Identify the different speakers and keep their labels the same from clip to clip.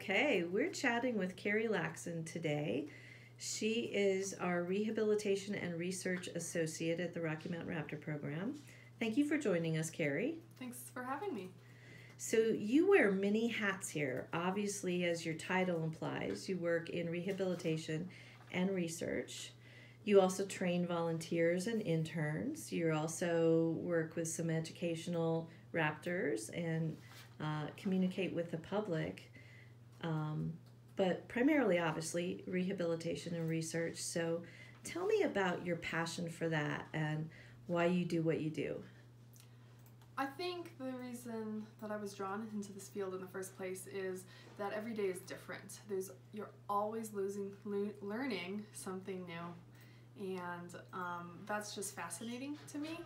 Speaker 1: Okay, we're chatting with Carrie Laxson today. She is our Rehabilitation and Research Associate at the Rocky Mountain Raptor Program. Thank you for joining us, Carrie.
Speaker 2: Thanks for having me.
Speaker 1: So you wear many hats here. Obviously, as your title implies, you work in rehabilitation and research. You also train volunteers and interns. You also work with some educational raptors and communicate with the public. But primarily, obviously, rehabilitation and research. So tell me about your passion for that and why you do what you do.
Speaker 2: I think the reason that I was drawn into this field in the first place is that every day is different. You're always learning something new, and that's just fascinating to me.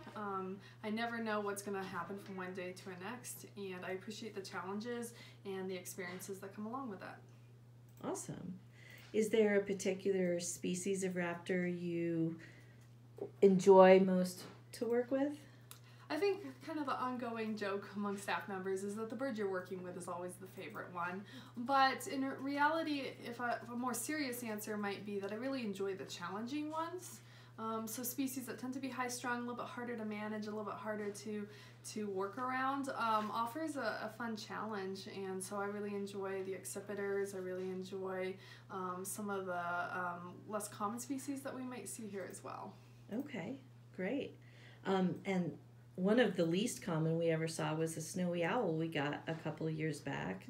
Speaker 2: I never know what's going to happen from one day to the next, and I appreciate the challenges and the experiences that come along with that.
Speaker 1: Awesome. Is there a particular species of raptor you enjoy most to work with?
Speaker 2: I think kind of the ongoing joke among staff members is that the bird you're working with is always the favorite one. But in reality, if a more serious answer might be that I really enjoy the challenging ones. So species that tend to be high-strung, a little bit harder to manage, a little bit harder to work around, offers a fun challenge. And so I really enjoy the accipiters. I really enjoy some of the less common species that we might see here as well.
Speaker 1: Okay, great. And one of the least common we ever saw was a snowy owl we got a couple of years back.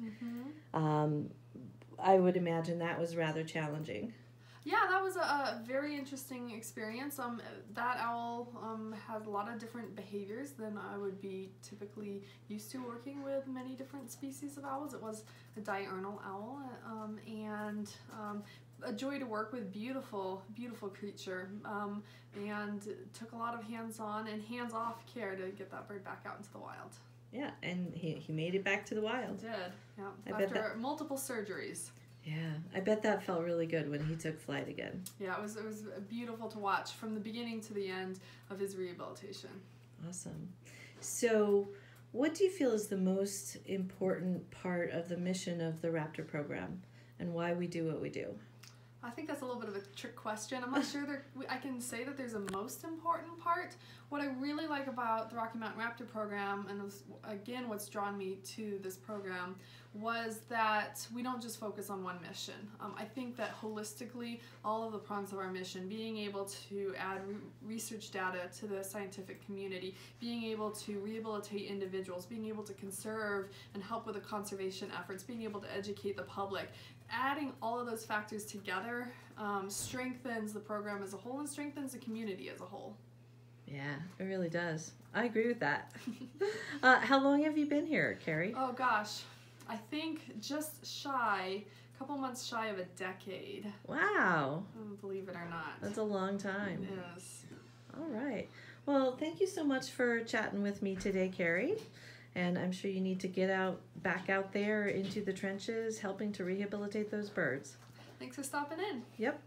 Speaker 1: Mm-hmm. I would imagine that was rather challenging.
Speaker 2: Yeah, that was a very interesting experience. That owl has a lot of different behaviors than I would be typically used to working with many different species of owls. It was a diurnal owl, and a joy to work with. Beautiful, beautiful creature, and took a lot of hands-on and hands-off care to get that bird back out into the wild.
Speaker 1: Yeah, and he made it back to the wild.
Speaker 2: He did, yeah, after multiple surgeries.
Speaker 1: Yeah, I bet that felt really good when he took flight again.
Speaker 2: Yeah, it was beautiful to watch from the beginning to the end of his rehabilitation.
Speaker 1: Awesome. So, what do you feel is the most important part of the mission of the Raptor program and why we do what we do?
Speaker 2: I think that's a little bit of a trick question. I'm not sure I can say that there's a most important part. What I really like about the Rocky Mountain Raptor program, and again what's drawn me to this program, was that we don't just focus on one mission. I think that holistically, all of the prongs of our mission, being able to add research data to the scientific community, being able to rehabilitate individuals, being able to conserve and help with the conservation efforts, being able to educate the public, adding all of those factors together strengthens the program as a whole and strengthens the community as a whole.
Speaker 1: Yeah, it really does. I agree with that. How long have you been here, Carrie?
Speaker 2: Oh gosh, I think just a couple months shy of a decade.
Speaker 1: Wow.
Speaker 2: Believe it or not.
Speaker 1: That's a long time.
Speaker 2: It is.
Speaker 1: All right. Well, thank you so much for chatting with me today, Carrie. And I'm sure you need to get back out there into the trenches, helping to rehabilitate those birds.
Speaker 2: Thanks for stopping in.
Speaker 1: Yep.